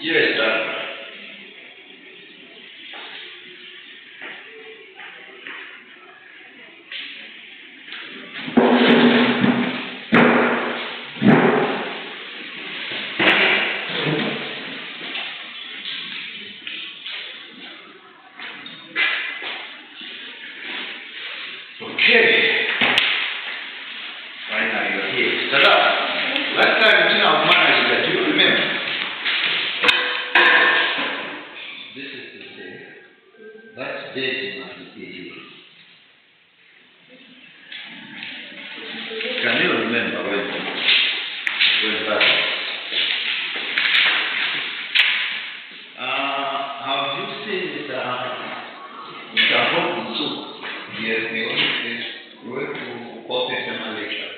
Yes, sir. Okay. Finally, you're here. Tada! Last time, you know, managed that, do you remember? This is the day. That date must be here. Can you remember when that? Have you seen Mr. Hope? Yes, the only is going to copy some lecture.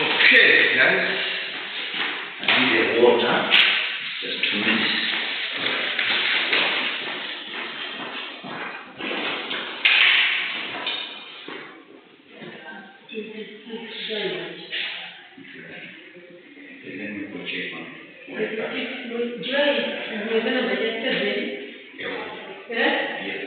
Okay, guys. I need a water. Just 2 minutes. Let me go check on it. Yes.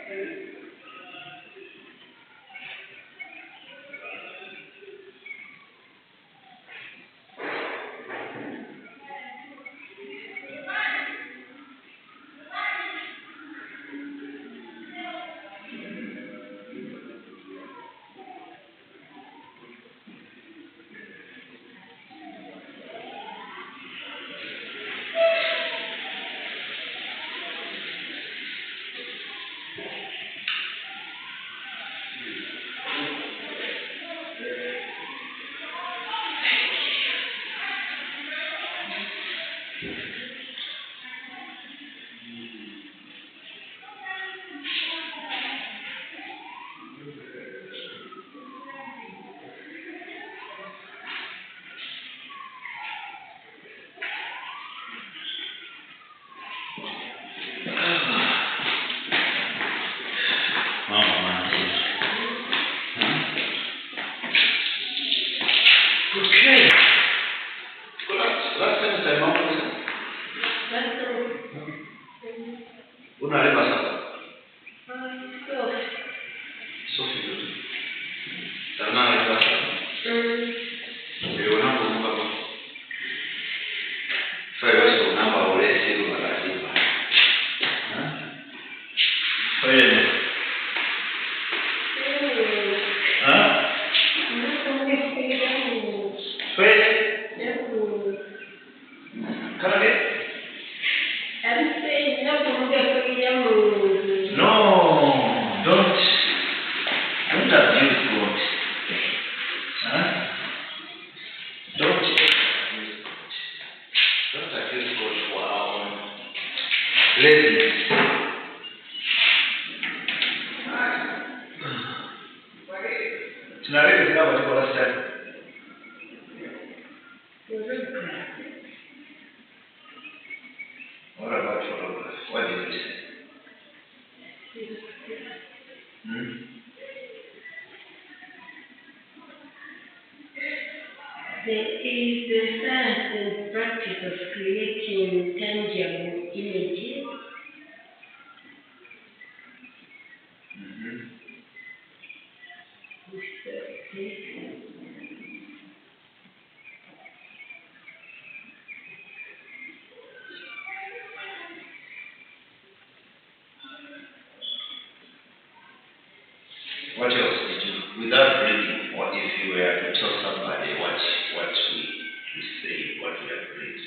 Okay. Last semester, no? Unalima sasa. Sofi ndio. Sana alikuwa sasa. Ndio unakumbuka kwa. Sasa namba ule sio maratiba. Kweli. What about photography? What did you say? There is the science and practice of creating tangible images. What else did you, without reading, or if you were to tell somebody what we say, what we have read?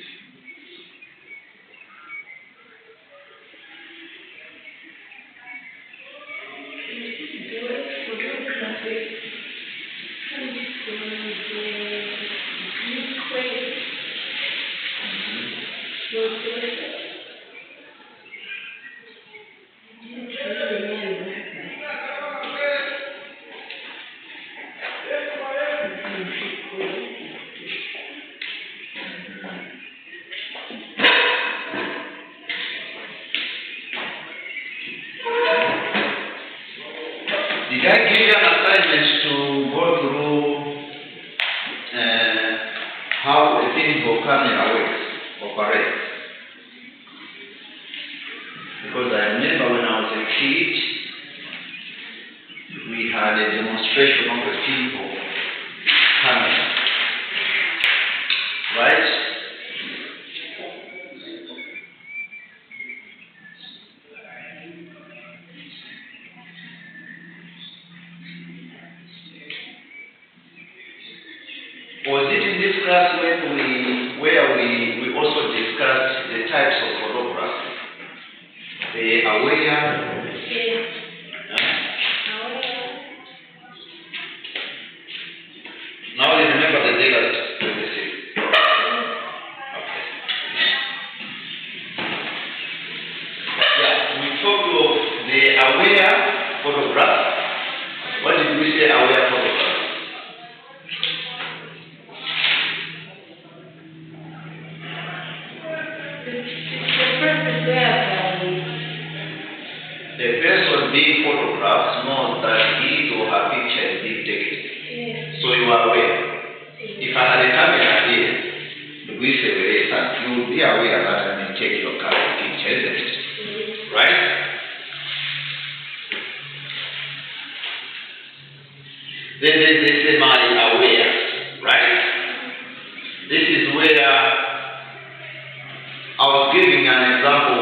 Did I give you an assignment to go through how a thin camera operates? Because I remember when I was a kid, we had a demonstration of a thin camera, right? Was it in this class where we also discussed the types of photography? The aware. Yes. Now you remember the data 26. Okay. Yeah, we talked of the aware photograph. What did we say aware photograph? The person being photographed knows that his or her picture is being taken. Yes. So you are aware. If I had a camera here, we say, you will be aware that I may take your camera picture, isn't it? Yes. Right? Then there's the semi-aware, right? This is where I was giving an example.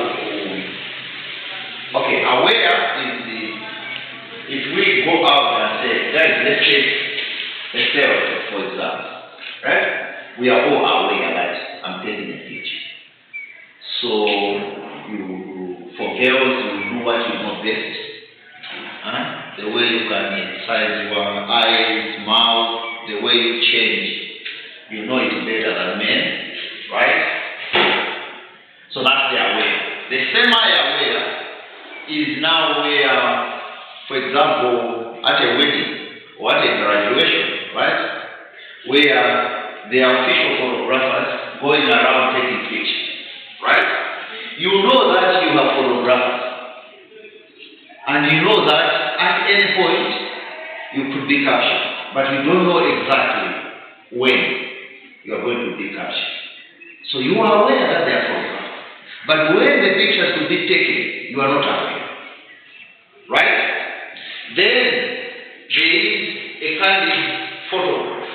Okay, aware is if we go out and say, guys, let's take a cell, for example, right? We are all aware that I'm taking a picture. So, for girls, you do what you know best. The way you can exercise your eyes, mouth, the way you change, you know it better than men, right? So that's the aware. The semi-aware is now where, for example, at a wedding or at a graduation, right? Where there are official photographers going around taking pictures, right? You know that you have photographers. And you know that at any point you could be captured. But you don't know exactly when you are going to be captured. So you are aware that they are photographs. But when the pictures could be taken, you are not aware. Right? Then there is a candid photograph.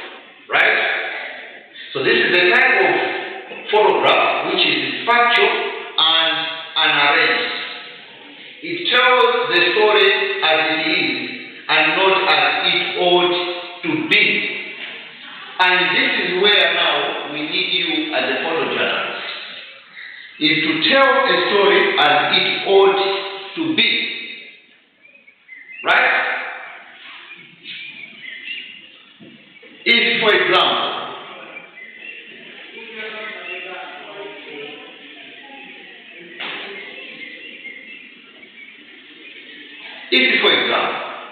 Right? So this is the type of photograph which is factual and unarranged. It tells the story as it is and not as it ought to be. And this is where now we need you as a photojournalist. Is to tell a story as it ought to be. Right? If, for example,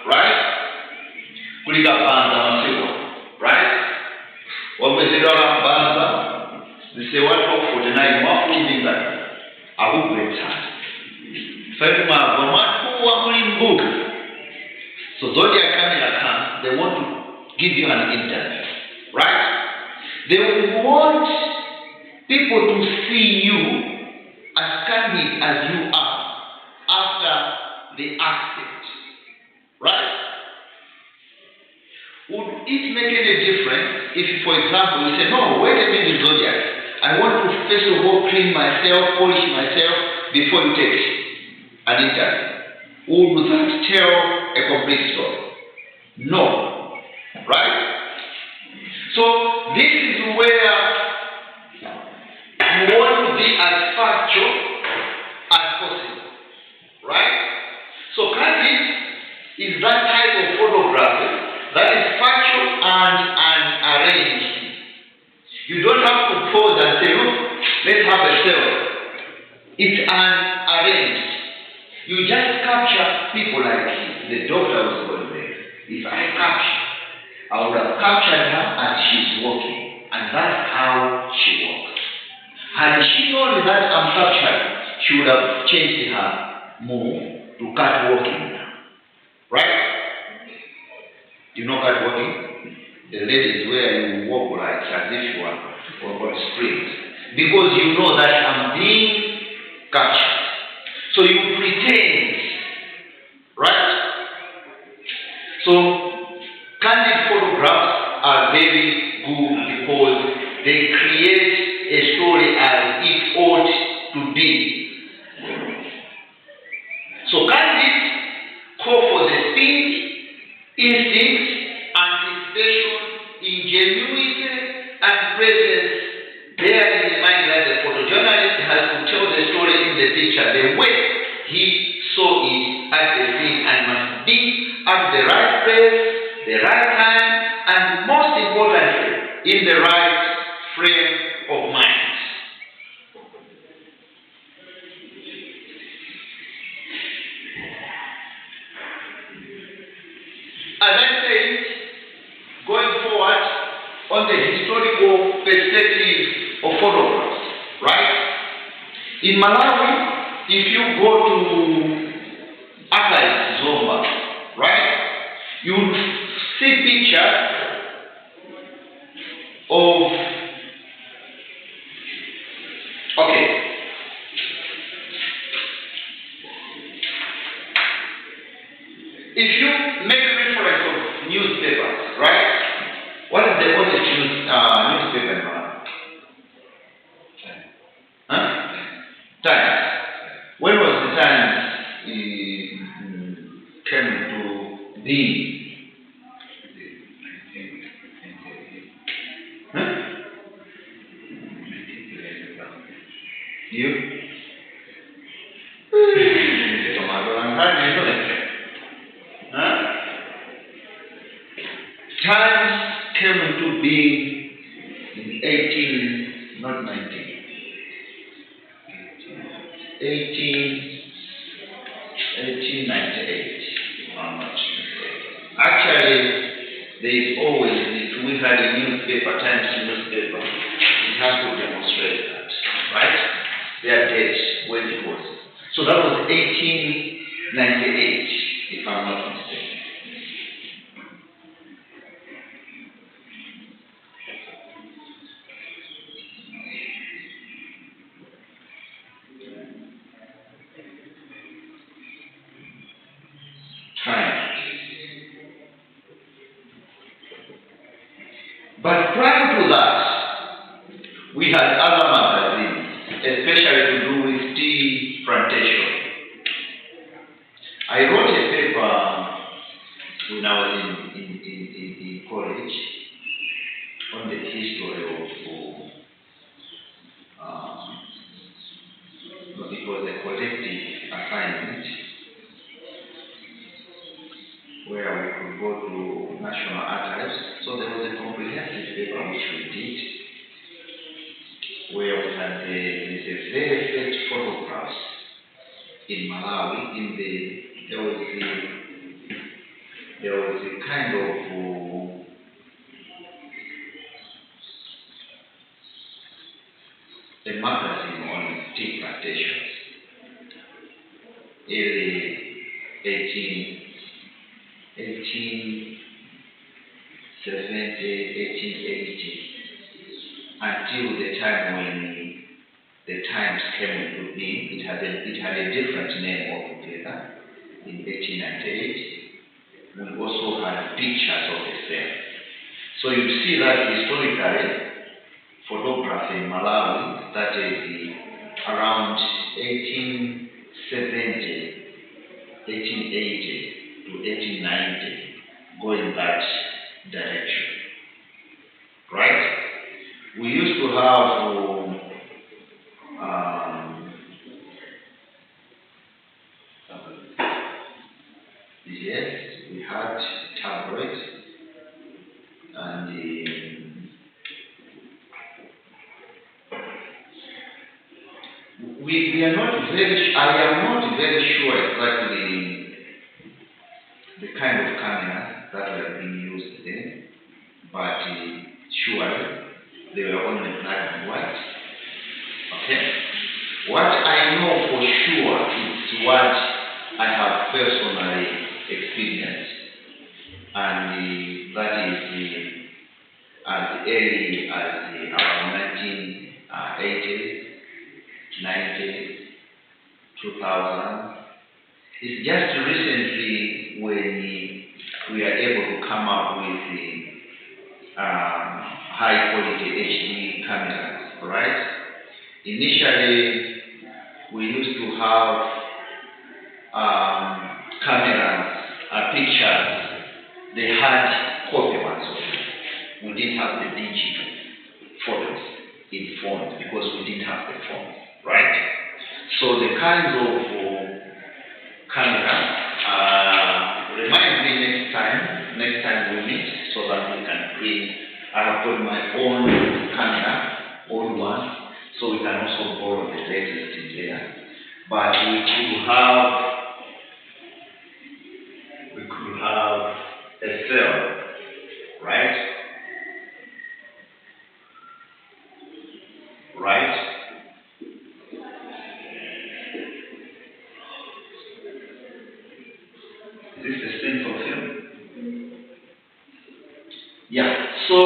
right? Kuliga banza masiwa, right? Wamezidora banza, zise watu wakufudenai wakumbinga, abubeta. Fekuma wamatu wakulimbuka. So those are camera come, they want to give you an interview, right? They want people to see you as candid as you are after the accident. Right? Would it make any difference if, for example, you say, no, wait a minute, Zodiac. I want to first of all clean myself, polish myself before you take an interview. Would that tell a complete story? No. Right? So this is where you want to be as factual as possible. Right? So candid is that type of photography that is factual and arranged. You don't have to pause and say, look, let's have a selfie. It's arranged. You just capture people like the doctor was going there. If I capture, I would have captured her as she's walking. And that's how she walks. Had she known that I'm captured, she would have changed her move to catwalking. Right? You know catwalking? The ladies where you walk like as if you are on springs. Because you know that I'm being captured. So you pretend. Right? So candid photographs are very good because they create a story as it ought to be. So candid call for the speed, instinct, anticipation, ingenuity, and presence. Bearing in mind that the photojournalist has to tell the story in the picture the way he saw it at the scene and must be at the right place, the right time, and most importantly, in the right frame of mind. As I said, going forward on the historical perspective of photographs, right? In Malawi, if you go to Archives Zomba, right, you see pictures of, okay, if you make reference of newspapers, right? What is the oldest newspaper in Malawi? Huh? Times. When was the Times came to being? Huh? You? Huh? Times came into being in 1898, if I'm not mistaken. Actually, there is always, if we had a newspaper, Times newspaper, it has to demonstrate that, right? Their date, when it was. So that was 1898, if I'm not mistaken. Times. But prior to that, we had other magazines, especially to do with tea plantation. I wrote a paper when I was in college on the history of, it was a collective assignment where we could go to National Archives. So there was a comprehensive paper which we did, where we had the very first photographs in Malawi. There was a kind of a magazine on tea plantations, early 1870, 1880, until the time when the Times came into being. It had a different name altogether in 1898. We also had pictures of the same. So you see that historically, photography in Malawi started around 1870, 1880 to 1890, going that direction. Right? We used to have yes, we had tabloids, and we are not very. I am not very sure exactly the kind of cameras that were being used then, but surely they were only black and white. Okay. What I know for sure is what I have personally experienced, and that is as early as around 1980s, 90s, 2000. It's just recently when we are able to come up with high quality HD cameras, right? Initially, we used to have cameras, pictures. They had copy ones of it. We didn't have the digital photos in phones because we didn't have the phones, right? So the kinds of cameras, remind me next time we meet, so that we can bring. I have got my own camera, old one, so we can also borrow the latest in there. But we could have a cell, right? Right? Is this a simple film? Yeah, so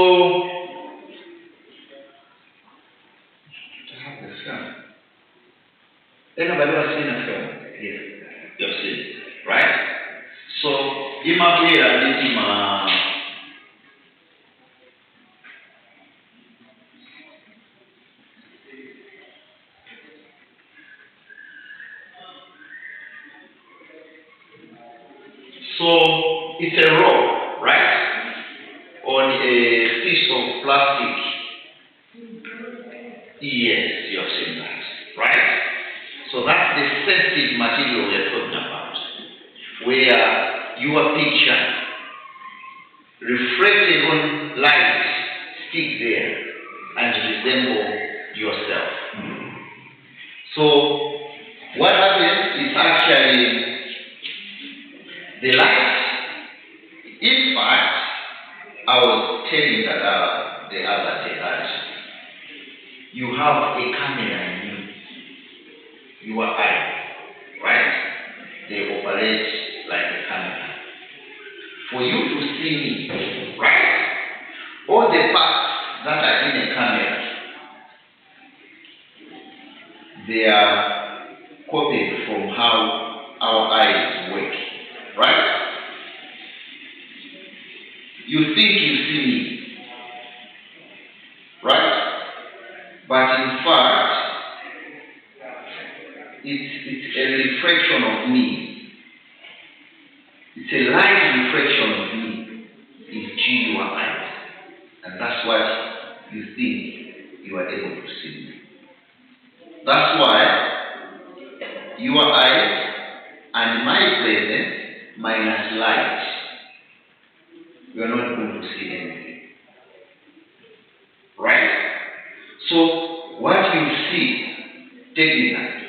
to have the film. Anybody ever seen a film? Yes, you've seen it, right? So, imagine So it's a roll, right? On a piece of plastic. Yes, you have seen that, right? So that's the sensitive material we are talking about, where your picture reflected on light stick there and resemble yourself. So what happens is actually the light. In fact, I was telling that the other day that you have a camera in you, your eye, right? They operate like a camera. For you to see me, right? All the parts that are in a camera, they are copied from how our eyes work, right? You think you see me, right? But in fact, it's a reflection of me. It's a light reflection of me. It's G your eyes. And that's what you think you are able to see me. That's why your eyes and my presence minus light, you are not going to see anything. Right? So what you see, technically,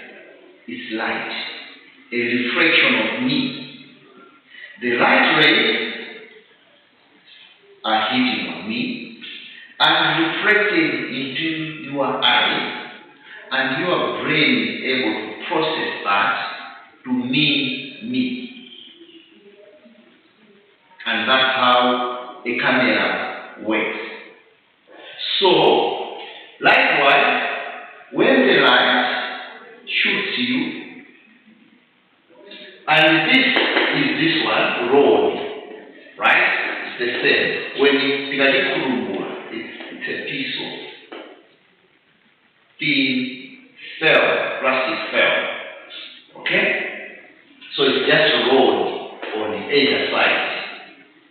is light, a reflection of me. The light rays are hitting on me and reflecting into your eye, and your brain is able to process that to mean me. And that's how a camera works. So, likewise, when the light shoots you, and this one, road, right? It's the same. When it's a piece of thin felt, plastic felt. Okay? So it's just rolled on either side.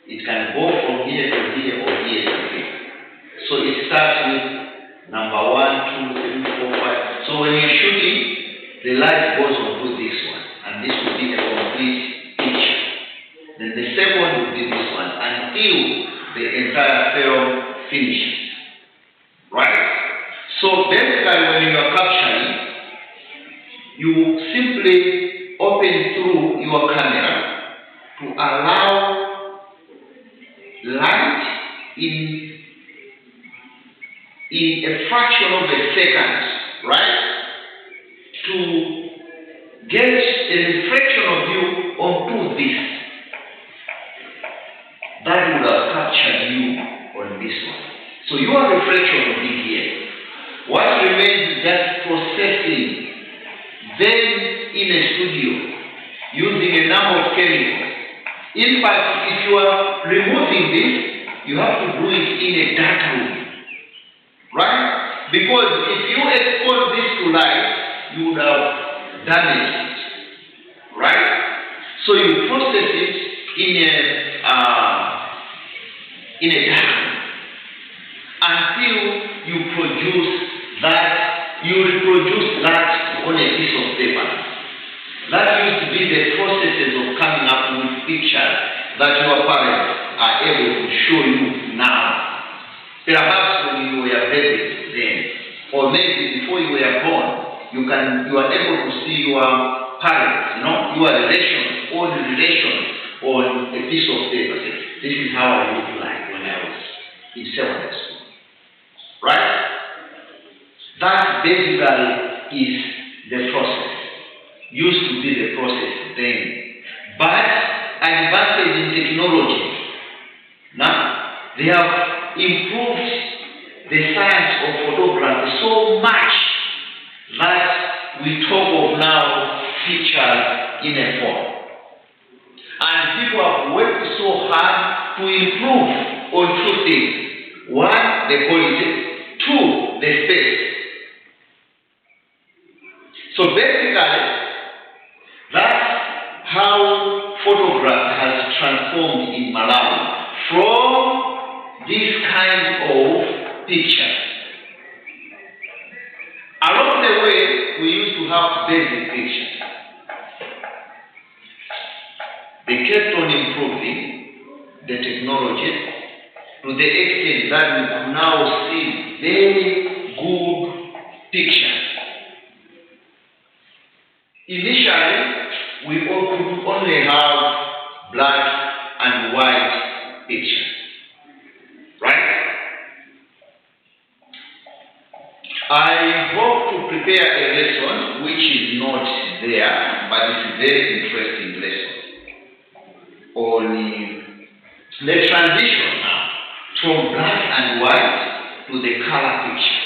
It can go from here to here or here to here. So it starts with number 1, 2, 3, 4, 5. So when you're shooting, the light goes onto this one, and this will be a complete picture. Then the second will be this one until the entire film finishes. Right? So basically, when you are capturing, you simply open through your camera to allow light in a fraction of a second, right? To get a reflection of you onto this. That would have captured you on this one. So your reflection will be here. What remains is just processing. Then in a studio, using a number of chemicals. In fact, if you are removing this, you have to do it in a dark room. Right? Because if you expose this to light, you would have damaged it. Right? So you process it in a dark room until you reproduce that on a piece of paper. That used to be the processes of coming up with pictures that your parents are able to show you now. Perhaps when you were babies then, or maybe before you were born, you are able to see your parents, your relations, all the relations on a piece of paper. This is how I looked like when I was in secondary school. Right? That basically is the process. Used to be the process then. But advances in technology, now they have improved the science of photography so much that we talk of now pictures in a phone. And people have worked so hard to improve on 2 things. 1, the quality. 2, the space. So basically, that's how photograph has transformed in Malawi from this kind of picture. Along the way, we used to have basic pictures. They kept on improving the technology to the extent that we can now see very good pictures. Initially, we could only have black and white pictures, right? I hope to prepare a lesson which is not there, but it's a very interesting lesson on the transition now from black and white to the color picture.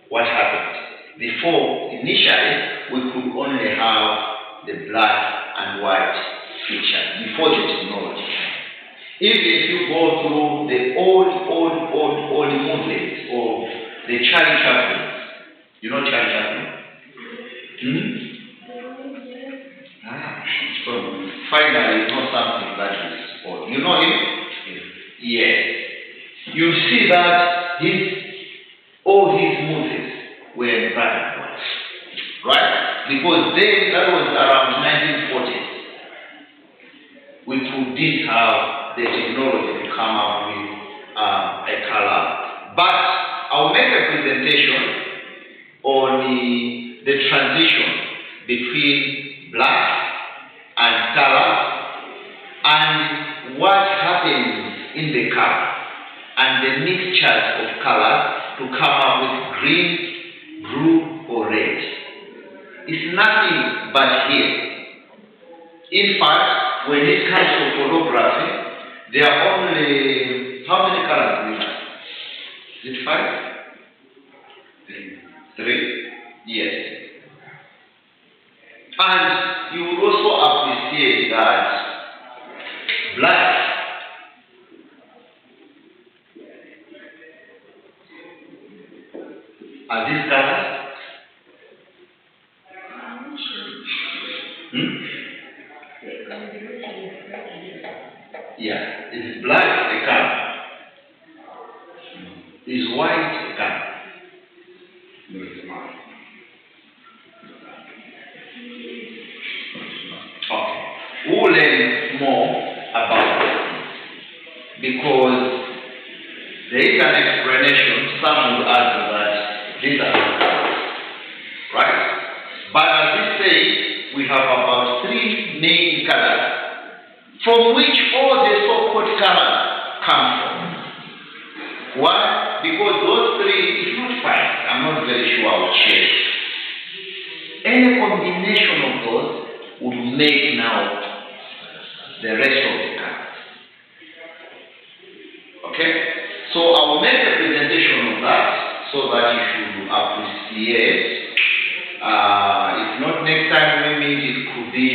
What happened? Before, initially, we could only have the black and white picture before the technology. Even if you go through the old movies of the Charlie Chaplin, you know Charlie Chaplin? So finally, it's not something that is old. You know him? Yes. You see that all his movies were in black and white, right? Because then, that was around 1940s. We didn't have the technology to come up with a color. But I'll make a presentation on the transition between black and color and what happens in the color and the mixtures of colors to come up with green, blue, or red. It's nothing but here. In fact, when it comes to photography, there are only, how many colors do we have? Is it 5? 3? Yes. And you will also appreciate that black are these colors? Yeah, is black a color? Is white a color? No, it's not. Okay. We'll learn more about it because there is an explanation. Some will argue that these are not colors, right? But as we say, we have about 3 main colors from which all the so-called colors come from. Why? Because those 3 is not 5. I'm not very sure I will check. Any combination of those would make now the rest of the colors. Okay? So I will make a presentation of that so that you should appreciate. If not next time we meet, it could be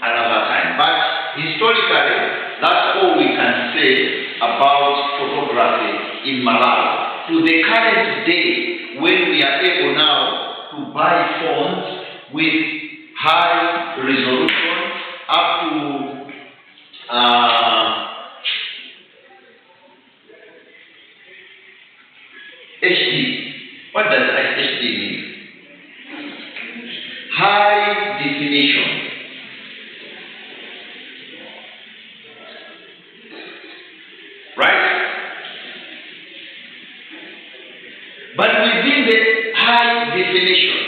another time. But historically, that's all we can say about photography in Malawi. To the current day, when we are able now to buy phones with high resolution up to HD. What does HD mean? High definition. Right? But within the high definition,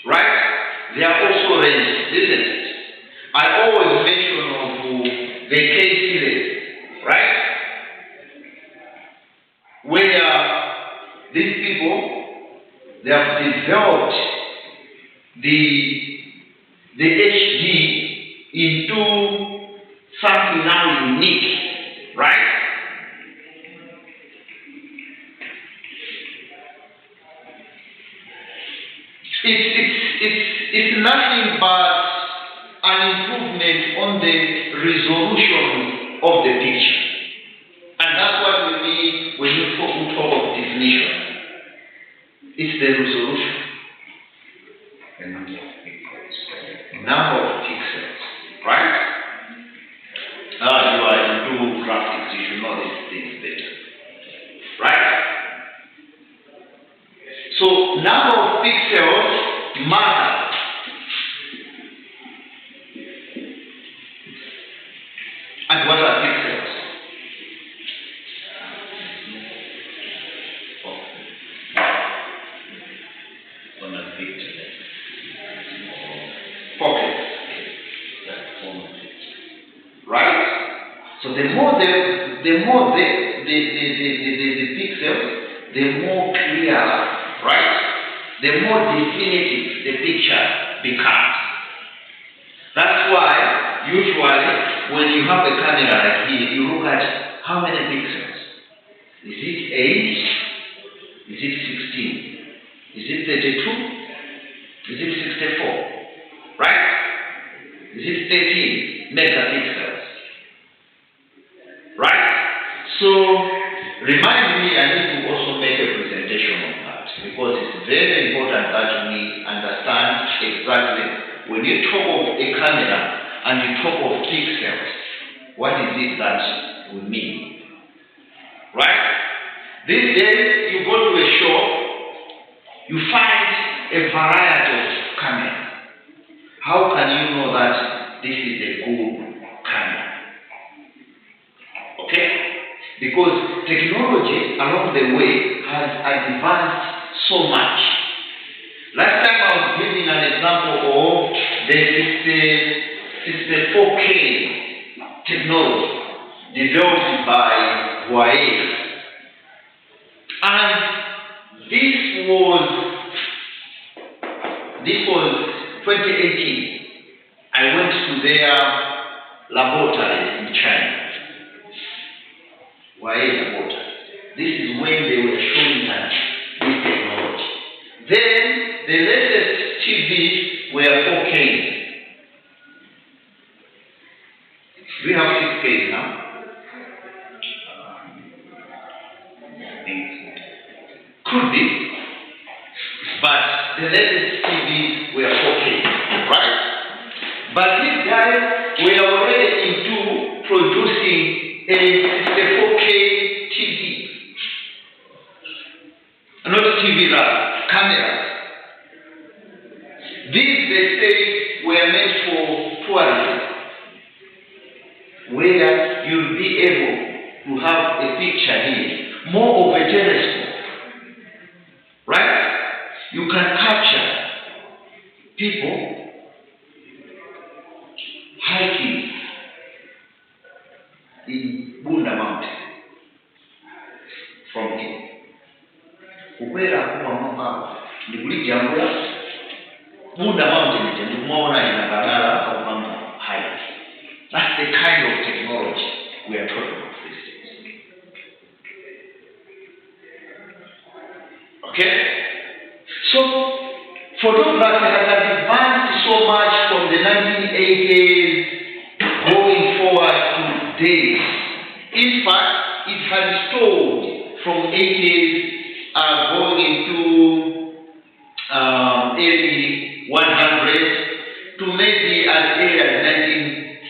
right, there are also ranges, isn't it? I always mention of the K series, right? Where these people, they have developed the HD into something now unique, right? It's nothing but an improvement on the resolution of the picture. And that's what we mean when we talk of definition. It's the resolution. The number of So the more the pixels, the more clear, right? The more definitive the picture becomes. That's why usually when you have a camera like here, you look at how many pixels. Is it 8? Is it 16? Is it 32? Is it 64? Right? Is it 13 megapixels? Right? So, remind me, I need to also make a presentation on that because it's very important that we understand exactly when you talk of a camera and you talk of pixels, what is it that we mean? Right? These days, you go to a shop, you find a variety of cameras. How can you know that this is a good camera? Okay? Because technology along the way has advanced so much. Last time I was giving an example of the 64K technology developed by Huawei. And this was 2018. I went to their laboratory in China. Huawei laboratory. This is when they were showing us this technology. Then the latest TVs were 4K. We have 6K now. Could be, but the latest TVs were 4K, right? But these guys were already into producing a 4K TV. Not TV, cameras. These, they say, were meant for tourism, where you'll be able to have a picture here, more of a telescope. Right? You can capture people hiking in Bunda Mountain from here. Ukwera kuwa mwamba ni kulijambula Bunda Mountain ni kumwona inabadala au mwamba hike. That's the kind of technology we are talking about these days. Okay? So, for those that has advanced so much from the 1980s going forward to today, in fact, it has stalled from 80s going into early 100s to maybe as early as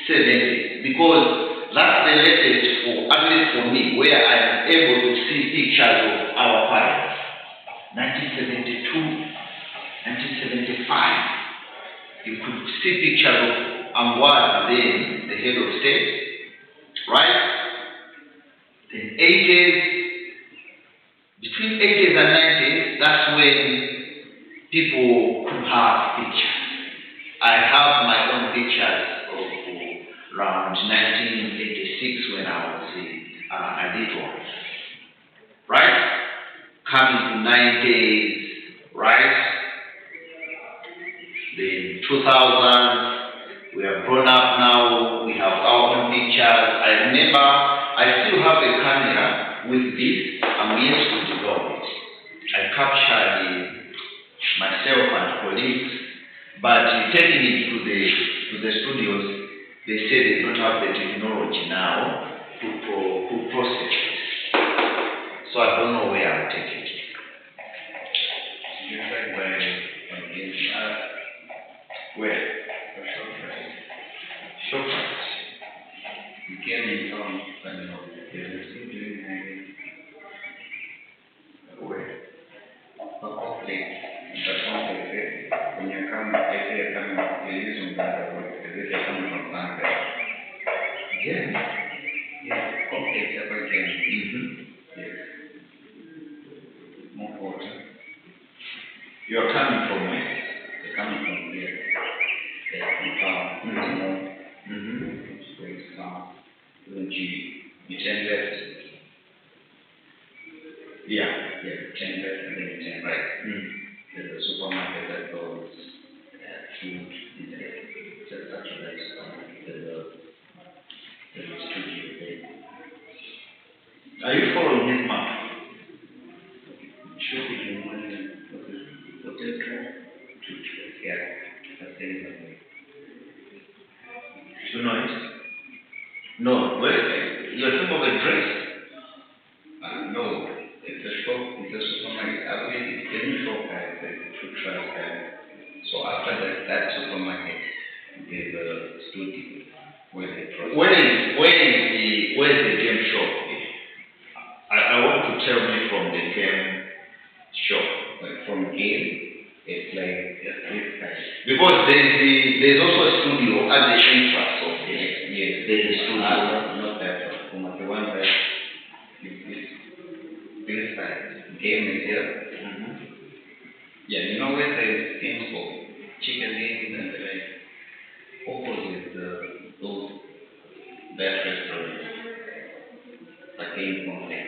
1970s, because that's the latest, for, at least for me, where I am able to see pictures of our parents. 1972, 1975, you could see pictures of Anwar then, the head of state, right? Then 80s, between 80s and 90s, that's when people could have pictures. I have my own pictures of around 1986 when I was a little, right? Coming to 90s, right? Then 2000s, we have grown up now, we have our own pictures. I remember, I still have a camera with this, I'm yet to develop it. I captured myself and colleagues, but taking it to the studios, they say they don't have the technology now to process it. So I don't know where I'll take it. Where? Showfronts. You can inform Where? when you come, I say you're using that word, you're coming from London. Yeah. Yeah, complex everything. Mm-hmm. Yes. More water. You're coming from where? They're coming from here. They're from town. Mm-hmm. So it's you turn left. Yeah, you turn left and then you turn right. There's a supermarket that goes food in there. Just after that supermarket, there's a studio there. Are you following his map? Should be in one hotel track. Yeah, that's the way. You know it? No, where? You're talking of a dress? No, it's a shop, it's a supermarket. I mean, it's a new shop, the food truck. So after that supermarket, there's a studio where they process. Where is the game shop? I want to tell me from the game shop. Like from game, it's like a street side. Because there's also a studio at the entrance of the Yes, there's a studio. not that one. The one that is this side. Game is here. Yeah, you know where there is things for chicken wings and like opposite those that restaurant, like game complex.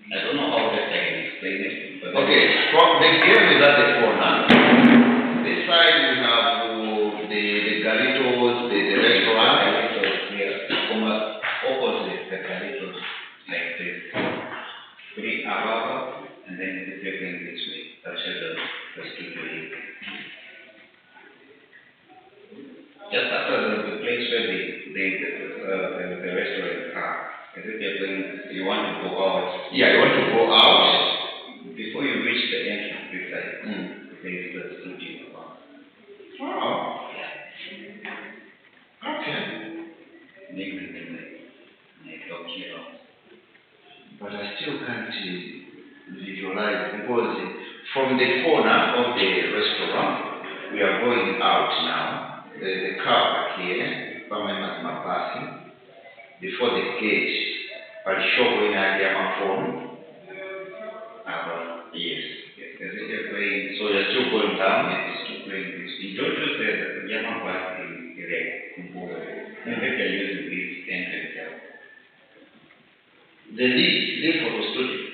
I don't know how best I can explain it, but Okay, from the game is at the corner. This side we have the Galitos, the restaurant. Opposite the Galitos, like this. 3 above, and then if you're going this way, that's the studio. Just after the place where the restaurant are, as if you're going, you want to go out. Yeah, you want to go out. Before you reach the entrance, this side, there is the studio. Oh. Okay. Maybe like lock here. But I still can't visualize because from the corner of the restaurant, we are going out now. There's a car back here, passing before the gate. But show in a phone. Yes. As if you're going, So you're still going down. it's still going this. You don't just say that the Yama bus is direct. And if you're using this entrance here, The lead for the studio.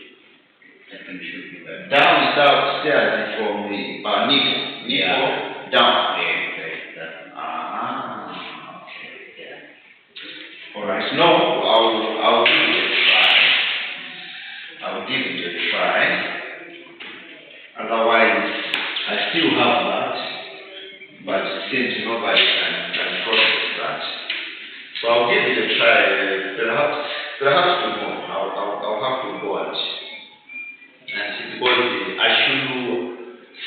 I can show you that. Downstairs from the Nico. Yeah. Down. Like that. Okay. Yeah. All right. No, I'll give it a try. I'll give it a try. Otherwise, I still have that, but since nobody can process that, so I'll give it a try. Perhaps tomorrow. I'll have to go and see because I should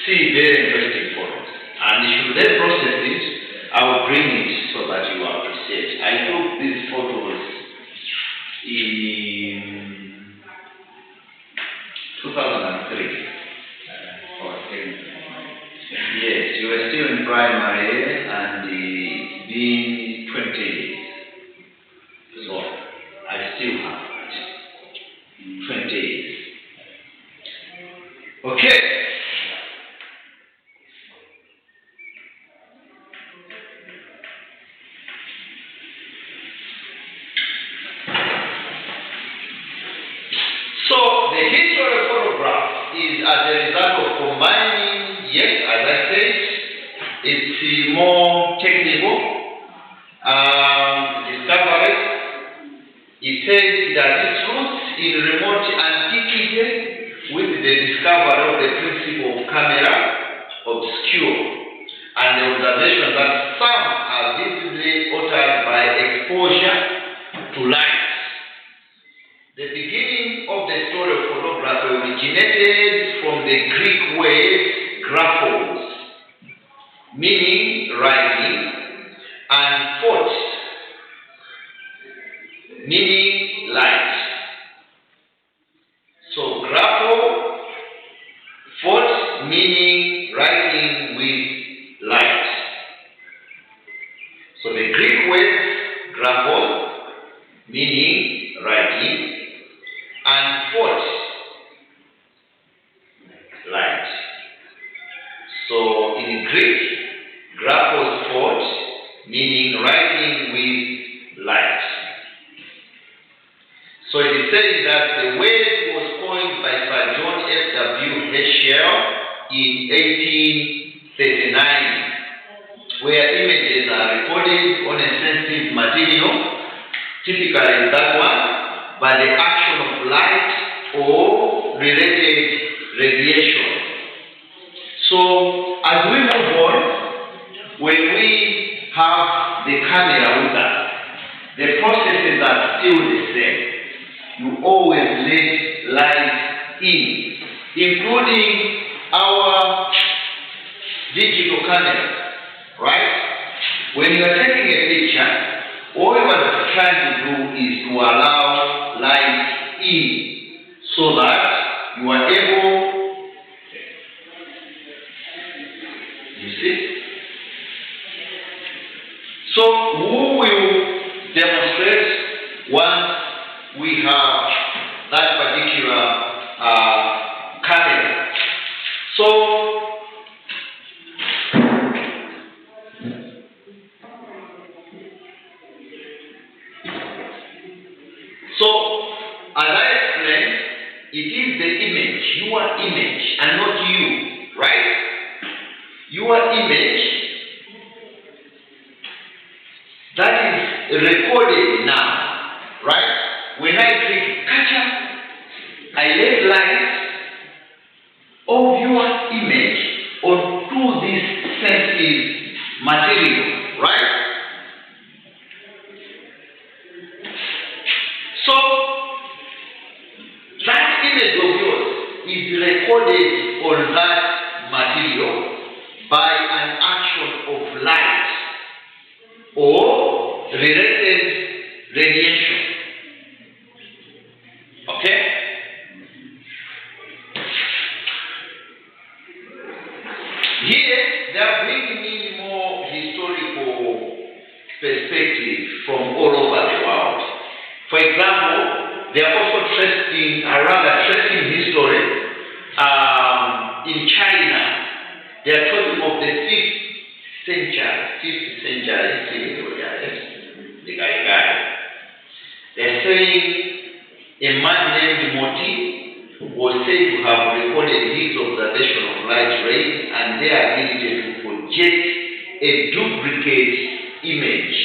see very interesting photos, and should they process it, I will bring it so that you appreciate. I took these photos in 2003. Yes, you were still in primary and it's been 20 years. So I still have that. 20 years. Okay. So the history of photograph is as a result of combining, yes, as I said, it's more technical discovery. It says it has its roots in remote antiquity with the discovery of the principle of camera obscure and the observation that some are visibly altered by exposure to light. The beginning of the story of photography originated from the Greek word graphos, meaning writing, and phot, meaning light. So grapho, phot, meaning writing with light. So the Greek word graphos, meaning writing, and phot, light. So in Greek, graphos, phot, meaning writing with So it is saying that the wave was coined by Sir John F.W. Herschel in 1839, where images are recorded on a sensitive material, typically that one, by the action of light or related radiation. So as we move on, when we have the camera with us, the processes are still the same. You always let light in, including our digital camera, right? When you are taking a picture, all you are trying to do is to allow light in so that you are able, you see? So who will demonstrate once we have that particular camera? So as I explained, it is the image, your image, and not you, right? Your image that is recorded now, right? When I click capture, I let light of your image onto this sensitive material, right? So that image of yours is recorded on that material by an action of light or related radiation. Okay? Here, they are bringing in more historical perspective from all over the world. For example, they are also tracing history in China. They are talking of the 5th century, they're saying a man named Moti was said to have recorded his observation of light rays and their ability to project a duplicate image.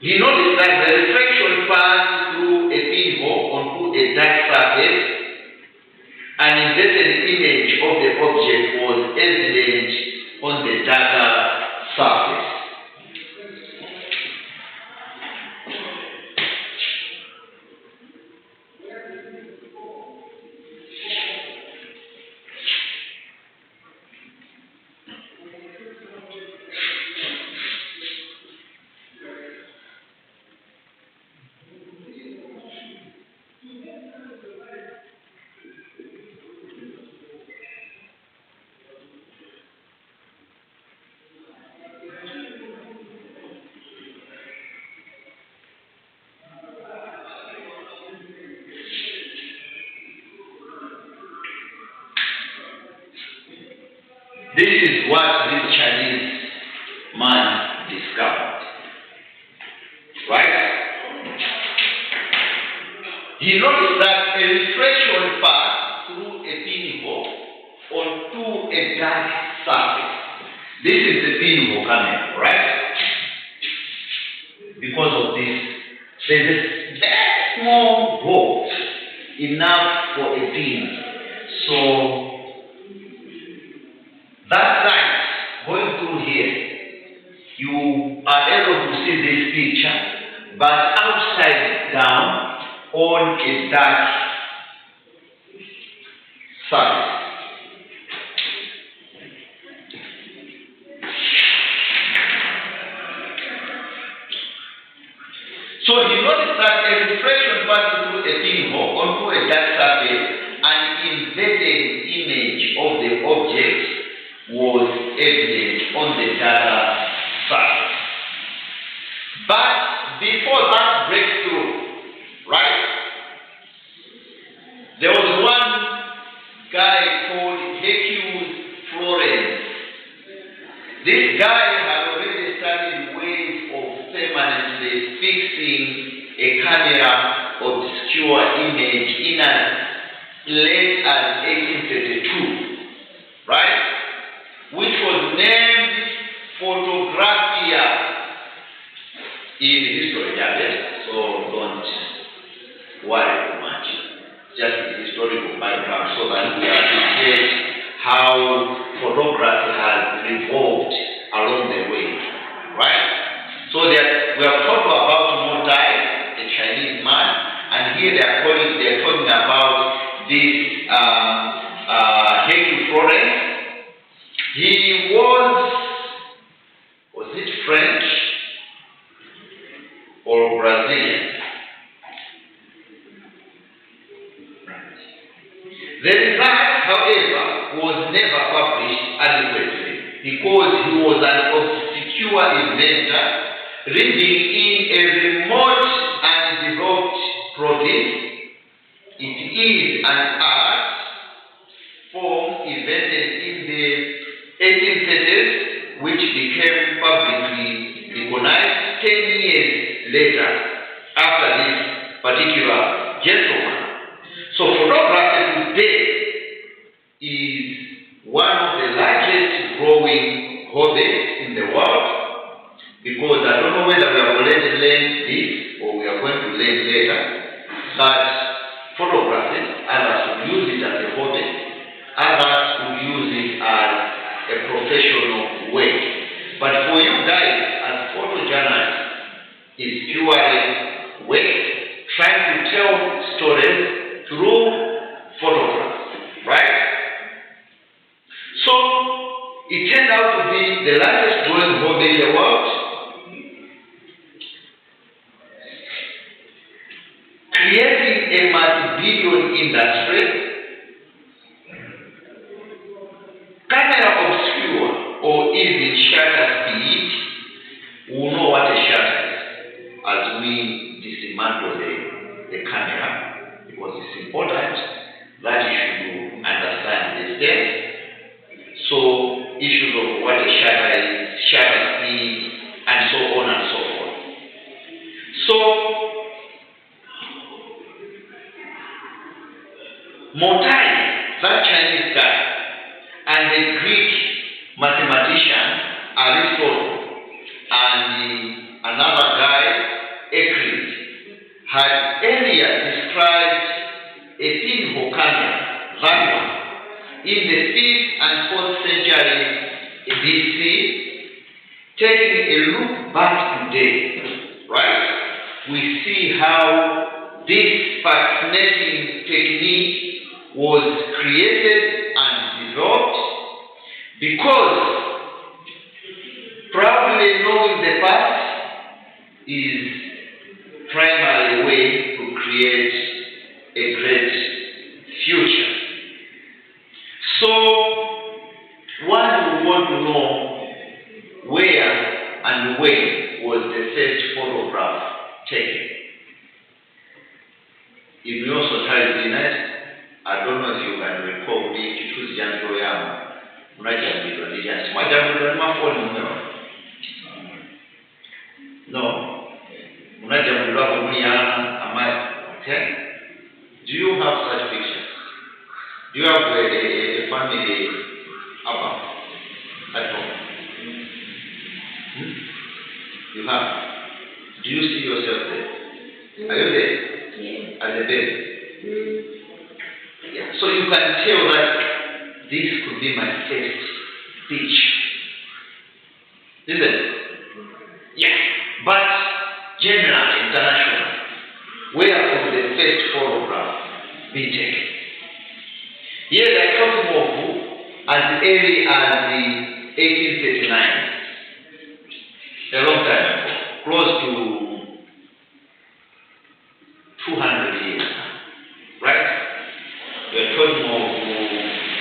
He noticed that the reflection passed through a pinhole onto a dark surface. An inverted image of the object was evident on the darker surface. This is what this Chinese man discovered. Right? He noticed that a reflection passed through a pinhole onto a dark surface. This is the pinhole camera, right? Because of this, there's a very small hole enough for a pin. So that light going through here, you are able to see this picture, but upside down on a dark surface. So he noticed that a reflection passed through a pinhole onto a dark surface, an inverted image of the object was evident on the darker surface. But before that breakthrough, right, there was one guy called Hercule Florence. This guy had already studied waves of fixing a camera obscure image in as late as 1832, right? Which was named Photographia in history, so don't worry too much. Just the historical background so that we appreciate how photography has evolved along the way, right? So that we have talked about Mo Dai, the Chinese man, and here they're talking about this Hercule Florence. He was it French or Brazilian? The result, however, was never published adequately because he was an obscure inventor living in a remote and developed province. It is an art form invented in the 1830s which became publicly recognized 10 years later after this particular gentleman. So photography today is one of the largest growing hobbies in the world, because I don't know whether we have already learned this or we are going to learn later, that photography, others will use it as a hobby, others will use it as a professional way. But for you guys as photojournalists, it's purely way, trying to tell stories through photographs, right? So it turned out to be the largest growing hobby in the world. Creating a multi-billion industry. Camera obscure or even shutter speed, we will know what a shutter is as we dismantle the camera. Because it's important that you should understand the steps. So issues of what a shutter is, shutter speed, and so on and so forth. So Mo Dai, that Chinese guy, and the Greek mathematician Aristotle, and another guy, Euclid, had earlier described a pinhole camera, that one, in the 5th and 4th century BC. Taking a look back today, right, we see how this fascinating technique was created and developed, because probably knowing the past is primary way to create a great future. So one would want to know where and when was the first photograph taken. If you also try to deny, I don't know if you can recall the Kituzi Janto Yama. Unajambiwa ni jasi. Majambiwa ni mafoni mwewa. No. Unajambiwa kumuni yana amai. Okay? Do you have such pictures? Do you have a family album at home? You have. Do you see yourself there? Are you there? Yes. As a baby? Yeah. So you can tell that this could be my first speech. Isn't it? Yeah. But general, international, where could the first photograph be taken? Here they're talking of as early as the 1839. A long time ago. Close to 200 years. Right? We're talking of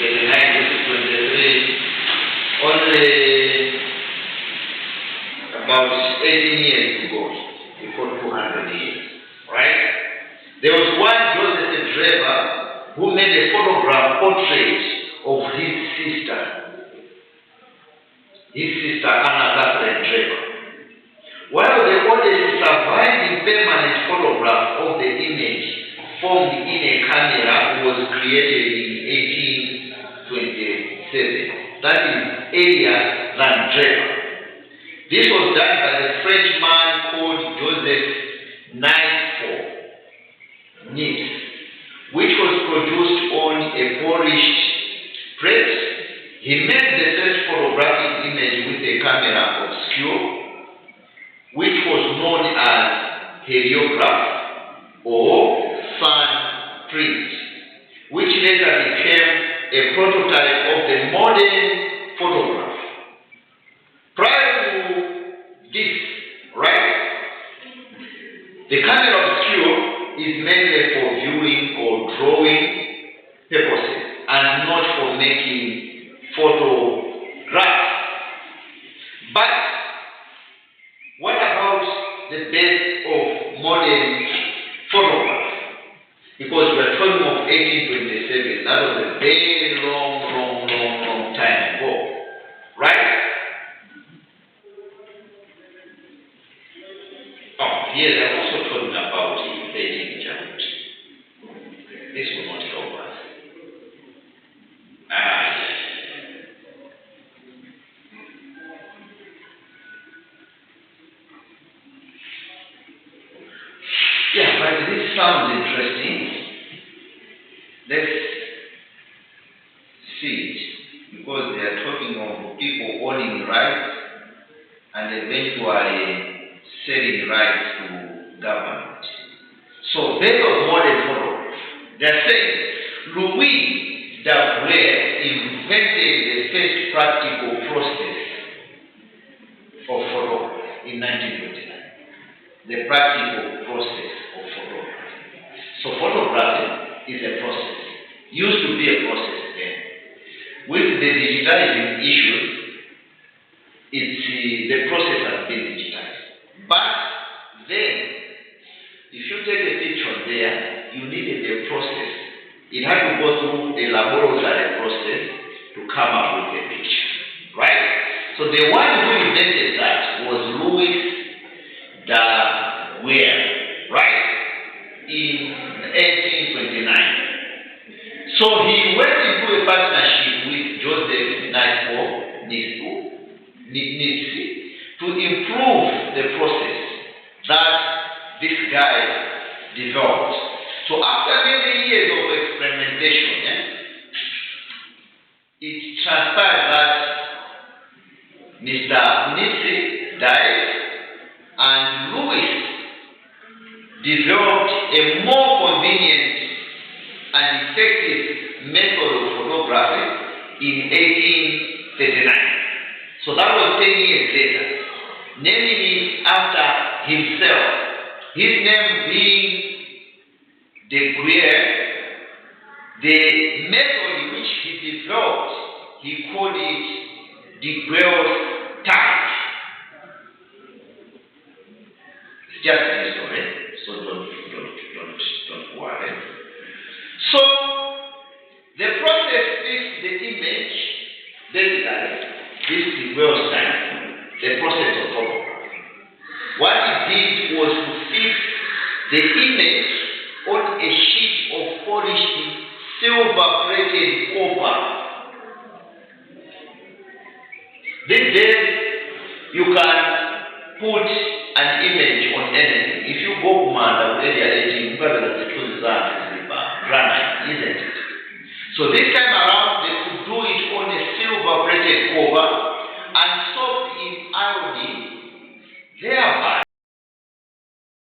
39 to 23, only about 18 years ago, before 200 years. Right? There was one Joseph Draper who made a photograph portrait of his sister. His sister Anna Catherine Draper. While the oldest survived created in 1827. That is earlier than Draper. This was done by the Frenchman called Joseph Nice, which was produced on a polished plate. He made the first photographic image with a camera obscure, which was known as heliograph or sun print, which later became a prototype of the modern photograph. Prior to this, right, the camera obscure is mainly for viewing or drawing purposes and not for making photographs. But what about the base of modern photograph? Because we are talking of 1827, that was a very long time ago, right? Oh, here they're also talking about Beijing giant. This will not help us. Yeah, but this sounds interesting. Let's see it, because they are talking of people owning rights and eventually selling rights to government. So based on modern photography, they are saying Louis Daguerre invented the first practical process of photography in 1929. The practical process of photography. So photography is a process. Used to be a process then. With the digitizing issues, the process has been digitized. But then, if you take a picture there, you needed a process. It had to go through a laboratory process to come up with a picture. Right? So the one who invented that was Louis Daguerre, right? In 1829. So he went into a partnership with Joseph Nice to improve the process that this guy developed. So after many years of experimentation, it transpired that Mr. Nice died and Louis developed a more convenient and effective method of photography in 1839. So that was 10 years later, naming it after himself, his name being Daguerre. The method which he developed, he called it Daguerre's type. It's just a story, so don't worry. So the process fixed the image, basically, this is Daguerre's type, the process of photography. What it did was to fix the image on a sheet of polished silver-plated copper. These days, you can put an image on anything. If you go to area 18, you can granite, isn't it? So this time around, they could do it on a silver-plated cover and soaked in iodine